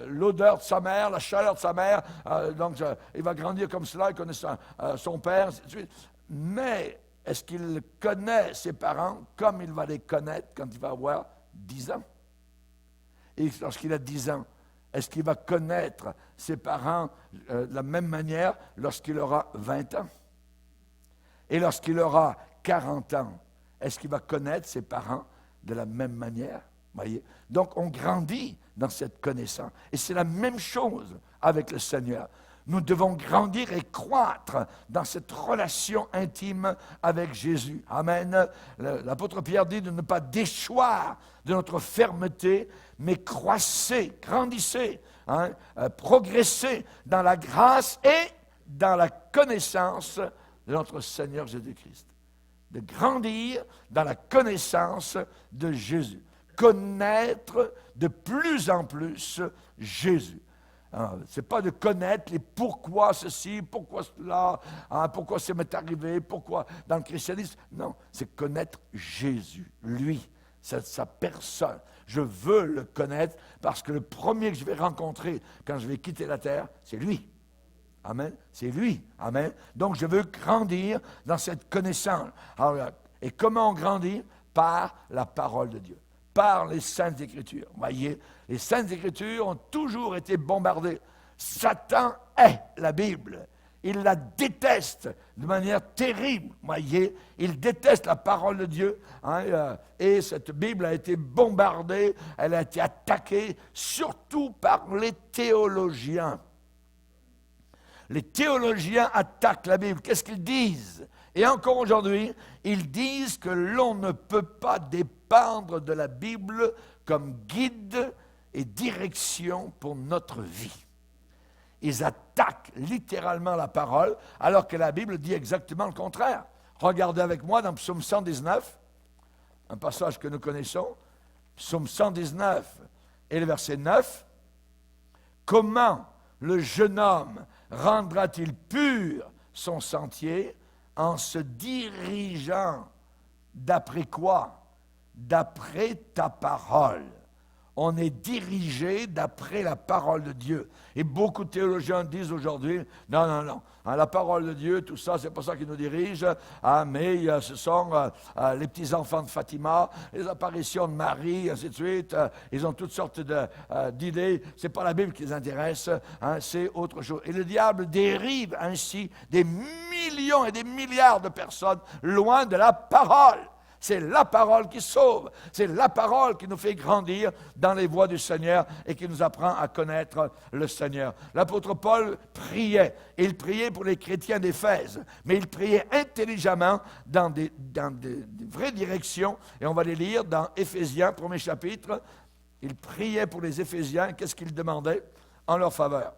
l'odeur de sa mère, la chaleur de sa mère. Donc, il va grandir comme cela, il connaît son père, ainsi de suite. Mais est-ce qu'il connaît ses parents comme il va les connaître quand il va avoir 10 ans? Et lorsqu'il a 10 ans, est-ce qu'il va connaître ses parents de la même manière lorsqu'il aura 20 ans? Et lorsqu'il aura 40 ans, est-ce qu'il va connaître ses parents de la même manière? Voyez? Donc, on grandit dans cette connaissance. Et c'est la même chose avec le Seigneur. Nous devons grandir et croître dans cette relation intime avec Jésus. Amen. L'apôtre Pierre dit de ne pas déchoir de notre fermeté, mais croissez, grandissez, progressez dans la grâce et dans la connaissance de notre Seigneur Jésus-Christ. De grandir dans la connaissance de Jésus. Connaître de plus en plus Jésus. Ce n'est pas de connaître les pourquoi ceci, pourquoi cela, pourquoi ça m'est arrivé, pourquoi dans le christianisme. Non, c'est connaître Jésus, lui, sa personne. Je veux le connaître parce que le premier que je vais rencontrer quand je vais quitter la terre, c'est lui. Amen. C'est lui. Amen. Donc, je veux grandir dans cette connaissance. Alors, et comment on grandit? Par la parole de Dieu, par les Saintes Écritures. Vous voyez, les Saintes Écritures ont toujours été bombardées. Satan hait la Bible. Il la déteste de manière terrible. Vous voyez, il déteste la parole de Dieu. Et cette Bible a été bombardée, elle a été attaquée, surtout par les théologiens. Les théologiens attaquent la Bible. Qu'est-ce qu'ils disent? Et encore aujourd'hui, ils disent que l'on ne peut pas dépendre de la Bible comme guide et direction pour notre vie. Ils attaquent littéralement la parole, alors que la Bible dit exactement le contraire. Regardez avec moi dans Psaume 119, un passage que nous connaissons, Psaume 119 et le verset 9. « Comment le jeune homme rendra-t-il pur son sentier en se dirigeant d'après quoi? D'après ta parole. » On est dirigé d'après la parole de Dieu. Et beaucoup de théologiens disent aujourd'hui, non, la parole de Dieu, tout ça, c'est pas ça qui nous dirige, mais ce sont les petits-enfants de Fatima, les apparitions de Marie, ainsi de suite. Ils ont toutes sortes d'idées. C'est pas la Bible qui les intéresse, c'est autre chose. Et le diable dérive ainsi des millions et des milliards de personnes loin de la parole. C'est la parole qui sauve. C'est la parole qui nous fait grandir dans les voies du Seigneur et qui nous apprend à connaître le Seigneur. L'apôtre Paul priait. Il priait pour les chrétiens d'Éphèse, mais il priait intelligemment dans des vraies directions. Et on va les lire dans Éphésiens, premier chapitre. Il priait pour les Éphésiens. Qu'est-ce qu'il demandait en leur faveur?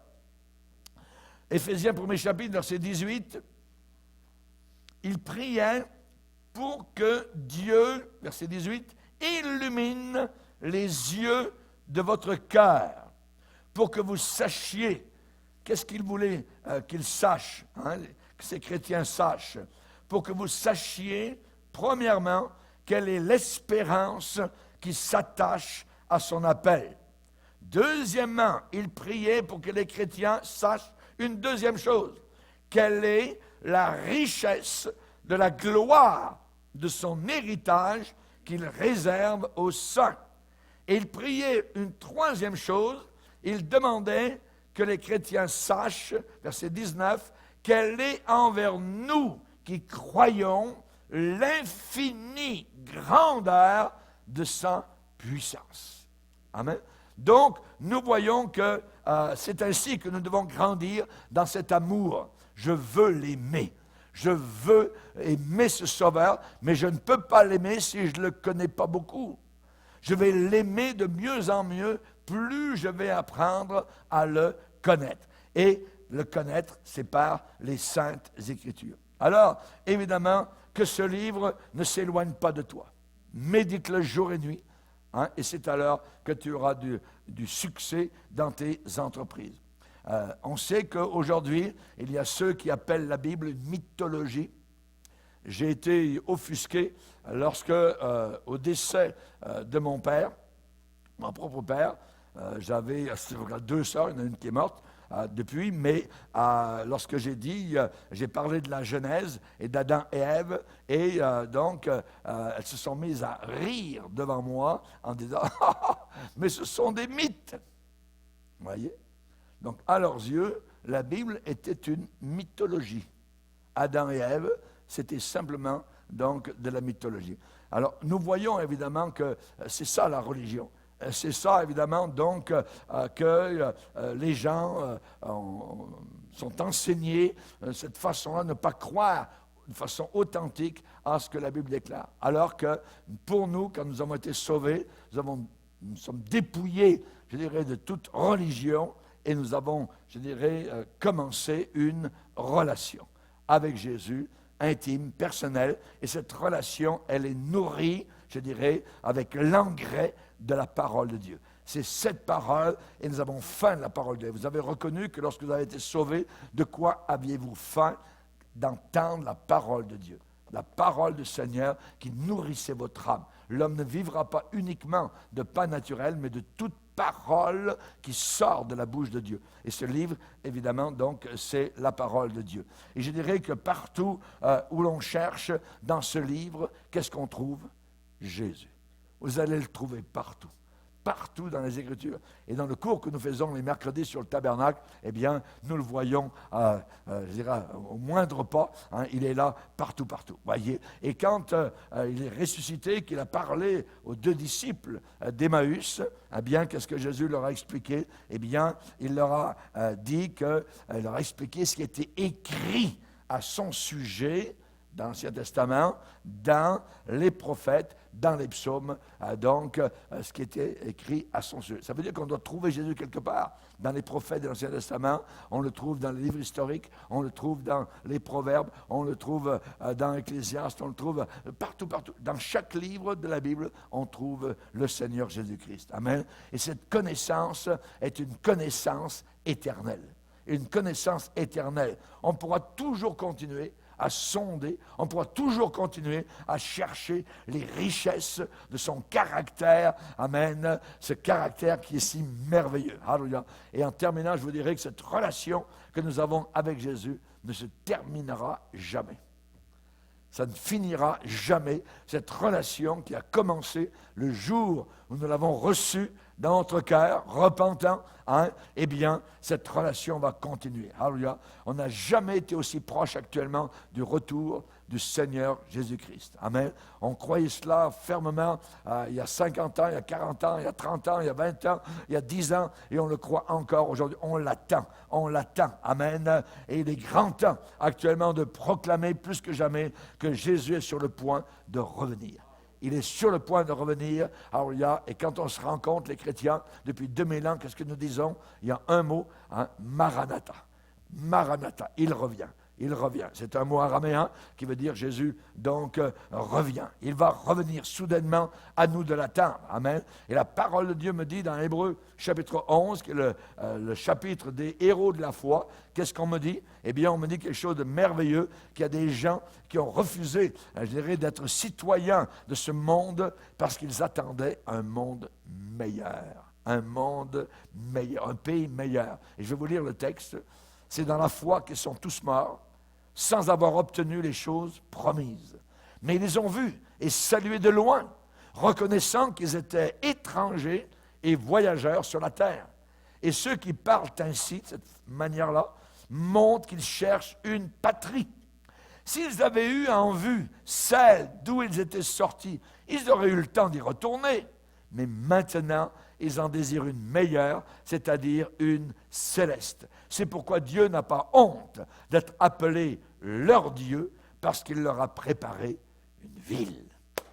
Éphésiens, premier chapitre, verset 18. Il priait pour que Dieu, verset 18, illumine les yeux de votre cœur, pour que vous sachiez, qu'est-ce qu'il voulait qu'ils sachent, que ces chrétiens sachent, pour que vous sachiez, premièrement, quelle est l'espérance qui s'attache à son appel. Deuxièmement, il priait pour que les chrétiens sachent une deuxième chose, quelle est la richesse de la gloire de son héritage qu'il réserve aux saints. Et il priait une troisième chose, il demandait que les chrétiens sachent, verset 19, quelle est envers nous qui croyons l'infinie grandeur de sa puissance. Amen. Donc, nous voyons que c'est ainsi que nous devons grandir dans cet amour. Je veux l'aimer. Je veux aimer ce Sauveur, mais je ne peux pas l'aimer si je ne le connais pas beaucoup. Je vais l'aimer de mieux en mieux, plus je vais apprendre à le connaître. Et le connaître, c'est par les Saintes Écritures. Alors, évidemment, que ce livre ne s'éloigne pas de toi. Médite-le jour et nuit, et c'est alors que tu auras du succès dans tes entreprises. On sait qu'aujourd'hui, il y a ceux qui appellent la Bible une mythologie. J'ai été offusqué lorsque, au décès de mon père, mon propre père, j'avais 2 sœurs, il y en a une qui est morte depuis, mais lorsque j'ai parlé de la Genèse et d'Adam et Ève, et donc elles se sont mises à rire devant moi en disant « mais ce sont des mythes !» Vous voyez? Donc, à leurs yeux, la Bible était une mythologie. Adam et Ève, c'était simplement donc de la mythologie. Alors, nous voyons évidemment que c'est ça la religion. C'est ça, évidemment, donc, que les gens sont enseignés de cette façon-là, ne pas croire de façon authentique à ce que la Bible déclare. Alors que pour nous, quand nous avons été sauvés, nous sommes dépouillés, je dirais, de toute religion. Et nous avons, je dirais, commencé une relation avec Jésus, intime, personnelle. Et cette relation, elle est nourrie, je dirais, avec l'engrais de la parole de Dieu. C'est cette parole, et nous avons faim de la parole de Dieu. Vous avez reconnu que lorsque vous avez été sauvés, de quoi aviez-vous faim? D'entendre la parole de Dieu. La parole du Seigneur qui nourrissait votre âme. L'homme ne vivra pas uniquement de pain naturel, mais de toute parole qui sort de la bouche de Dieu. Et ce livre, évidemment, donc, c'est la parole de Dieu. Et je dirais que partout où l'on cherche dans ce livre, qu'est-ce qu'on trouve? Jésus. Vous allez le trouver partout. Partout dans les Écritures. Et dans le cours que nous faisons les mercredis sur le tabernacle, eh bien, nous le voyons, je dirais, au moindre pas. Hein, il est là partout, partout. Voyez. Et quand il est ressuscité, qu'il a parlé aux 2 disciples d'Emmaüs, eh bien, qu'est-ce que Jésus leur a expliqué? Eh bien, il leur a dit il leur a expliqué ce qui était écrit à son sujet dans l'Ancien Testament, dans les prophètes, dans les psaumes, donc ce qui était écrit à son sujet. Ça veut dire qu'on doit trouver Jésus quelque part. Dans les prophètes de l'Ancien Testament, on le trouve dans les livres historiques, on le trouve dans les proverbes, on le trouve dans Ecclésiaste, on le trouve partout, partout. Dans chaque livre de la Bible, on trouve le Seigneur Jésus-Christ. Amen. Et cette connaissance est une connaissance éternelle. Une connaissance éternelle. On pourra toujours continuer à sonder, on pourra toujours continuer à chercher les richesses de son caractère. Amen. Ce caractère qui est si merveilleux. Alléluia. Et en terminant, je vous dirais que cette relation que nous avons avec Jésus ne se terminera jamais. Ça ne finira jamais, cette relation qui a commencé le jour où nous l'avons reçue dans notre cœur, repentant, hein, eh bien, cette relation va continuer. Alléluia. On n'a jamais été aussi proche actuellement du retour du Seigneur Jésus-Christ. Amen. On croyait cela fermement il y a 50 ans, il y a 40 ans, il y a 30 ans, il y a 20 ans, il y a 10 ans, et on le croit encore aujourd'hui. On l'attend. Amen. Et il est grand temps actuellement de proclamer plus que jamais que Jésus est sur le point de revenir. Il est sur le point de revenir. Alléluia. Et quand on se rencontre, les chrétiens, depuis 2000 ans, qu'est-ce que nous disons? Il y a un mot, hein, Maranatha. Maranatha, il revient. Il revient. C'est un mot araméen qui veut dire Jésus, donc, revient. Il va revenir soudainement à nous de l'attendre. Amen. Et la parole de Dieu me dit dans Hébreux, chapitre 11, qui est le chapitre des héros de la foi, qu'est-ce qu'on me dit? Eh bien, on me dit quelque chose de merveilleux, qu'il y a des gens qui ont refusé, je dirais, d'être citoyens de ce monde parce qu'ils attendaient un monde meilleur. Un monde meilleur, un pays meilleur. Et je vais vous lire le texte. C'est dans la foi qu'ils sont tous morts, sans avoir obtenu les choses promises. Mais ils les ont vus et salués de loin, reconnaissant qu'ils étaient étrangers et voyageurs sur la terre. Et ceux qui parlent ainsi, de cette manière-là, montrent qu'ils cherchent une patrie. S'ils avaient eu en vue celle d'où ils étaient sortis, ils auraient eu le temps d'y retourner. Mais maintenant, ils en désirent une meilleure, c'est-à-dire une céleste. C'est pourquoi Dieu n'a pas honte d'être appelé leur Dieu, parce qu'il leur a préparé une ville.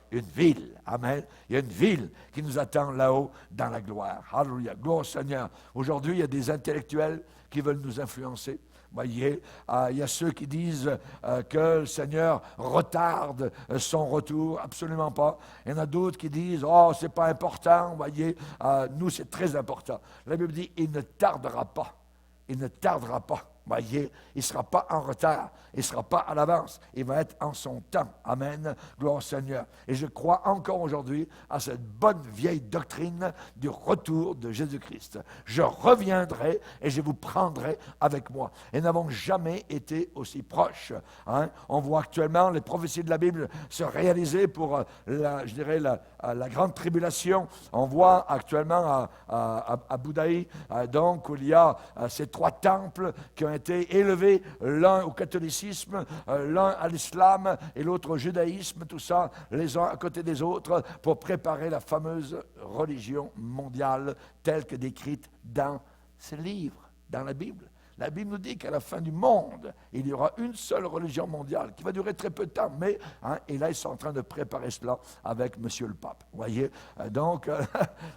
Une ville, amen. Il y a une ville qui nous attend là-haut dans la gloire. Alléluia, gloire au Seigneur. Aujourd'hui, il y a des intellectuels qui veulent nous influencer. Voyez, il y a ceux qui disent que le Seigneur retarde son retour. Absolument pas. Il y en a d'autres qui disent, oh, c'est pas important. Voyez, nous, c'est très important. La Bible dit, il ne tardera pas. Il ne tardera pas. Voyez, il ne sera pas en retard, il ne sera pas à l'avance, il va être en son temps. Amen, gloire au Seigneur. Et je crois encore aujourd'hui à cette bonne vieille doctrine du retour de Jésus-Christ. Je reviendrai et je vous prendrai avec moi. Et nous n'avons jamais été aussi proches. Hein? On voit actuellement les prophéties de la Bible se réaliser pour, la grande tribulation. On voit actuellement à Boudaï, donc, où il y a ces 3 temples qui ont été élevés, l'un au catholicisme, l'un à l'islam et l'autre au judaïsme, tout ça, les uns à côté des autres, pour préparer la fameuse religion mondiale telle que décrite dans ce livre, dans la Bible. La Bible nous dit qu'à la fin du monde, il y aura une seule religion mondiale qui va durer très peu de temps, mais, et là, ils sont en train de préparer cela avec Monsieur le Pape. Vous voyez? Donc,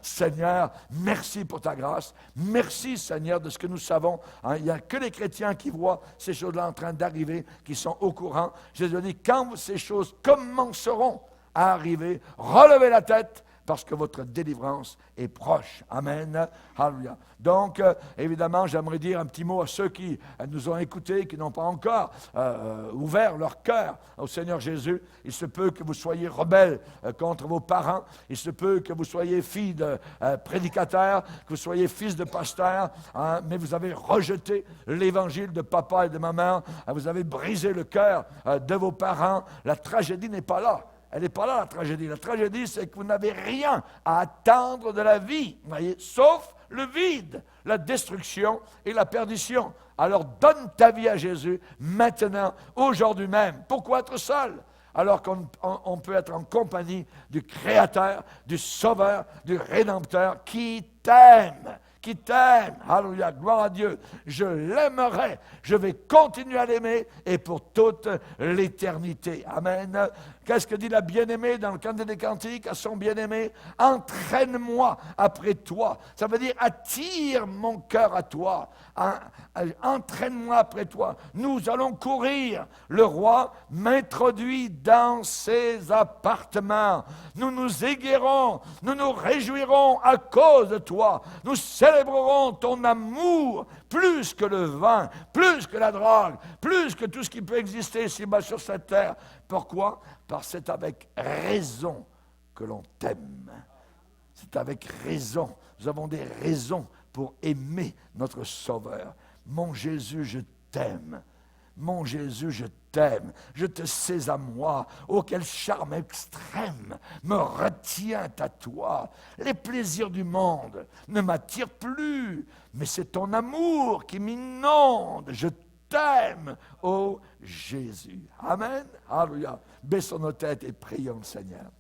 Seigneur, merci pour ta grâce. Merci, Seigneur, de ce que nous savons. Il n'y a que les chrétiens qui voient ces choses-là en train d'arriver, qui sont au courant. Jésus dit, quand ces choses commenceront à arriver, relevez la tête, parce que votre délivrance est proche. Amen. Alléluia. Donc, évidemment, j'aimerais dire un petit mot à ceux qui nous ont écoutés, qui n'ont pas encore ouvert leur cœur au Seigneur Jésus. Il se peut que vous soyez rebelles contre vos parents. Il se peut que vous soyez fille de prédicateur, que vous soyez fils de pasteur, hein, mais vous avez rejeté l'évangile de papa et de maman. Vous avez brisé le cœur de vos parents. La tragédie n'est pas là. Elle n'est pas là, la tragédie. La tragédie, c'est que vous n'avez rien à attendre de la vie, voyez, sauf le vide, la destruction et la perdition. Alors donne ta vie à Jésus maintenant, aujourd'hui même. Pourquoi être seul? Alors qu'on peut être en compagnie du Créateur, du Sauveur, du Rédempteur qui t'aime. Qui t'aime. Alléluia, gloire à Dieu. Je l'aimerai. Je vais continuer à l'aimer et pour toute l'éternité. Amen. Qu'est-ce que dit la bien-aimée dans le Cantique des Cantiques à son bien-aimé? Entraîne-moi après toi. Ça veut dire attire mon cœur à toi. Entraîne-moi après toi. Nous allons courir. Le roi m'introduit dans ses appartements. Nous nous égaierons. Nous nous réjouirons à cause de toi. Nous célébrerons ton amour plus que le vin, plus que la drogue, plus que tout ce qui peut exister ici-bas sur cette terre. Pourquoi? Parce que c'est avec raison que l'on t'aime. C'est avec raison. Nous avons des raisons pour aimer notre Sauveur. Mon Jésus, je t'aime. Mon Jésus, je t'aime. Je te sais à moi. Oh, quel charme extrême me retient à toi. Les plaisirs du monde ne m'attirent plus, mais c'est ton amour qui m'inonde. Je t'aime, ô Jésus. Amen. Alléluia. Baissons nos têtes et prions le Seigneur.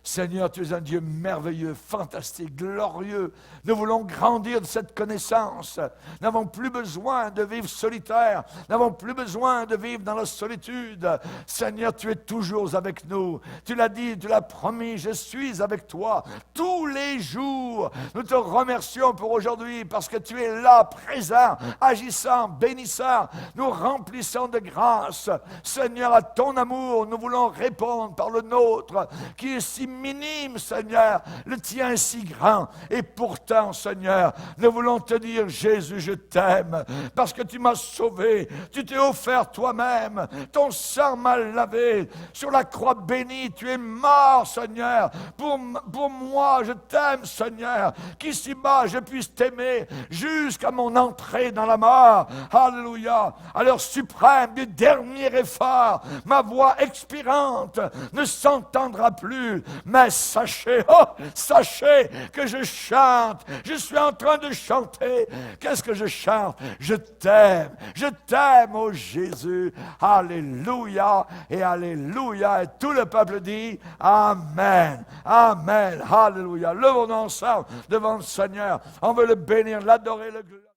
Seigneur, tu es un Dieu merveilleux, fantastique, glorieux. Nous voulons grandir de cette connaissance. Nous n'avons plus besoin de vivre solitaire. Nous n'avons plus besoin de vivre dans la solitude. Seigneur, tu es toujours avec nous. Tu l'as dit, tu l'as promis, je suis avec toi tous les jours. Nous te remercions pour aujourd'hui parce que tu es là, présent, agissant, bénissant. Nous remplissons de grâce. Seigneur, à ton amour, nous voulons répondre par le nôtre qui est si minime, Seigneur, le tien est si grand. Et pourtant, Seigneur, nous voulons te dire, Jésus, je t'aime, parce que tu m'as sauvé, tu t'es offert toi-même, ton sang m'a lavé, sur la croix bénie, tu es mort, Seigneur, pour moi, je t'aime, Seigneur, qu'ici-bas, je puisse t'aimer jusqu'à mon entrée dans la mort. Alléluia. À l'heure suprême du dernier effort, ma voix expirante ne s'entendra plus. Mais sachez que je chante. Je suis en train de chanter. Qu'est-ce que je chante? Je t'aime, ô Jésus. Alléluia et alléluia. Et tout le peuple dit Amen, Amen, Alléluia. Levons-nous ensemble devant le Seigneur. On veut le bénir, l'adorer, le glorifier.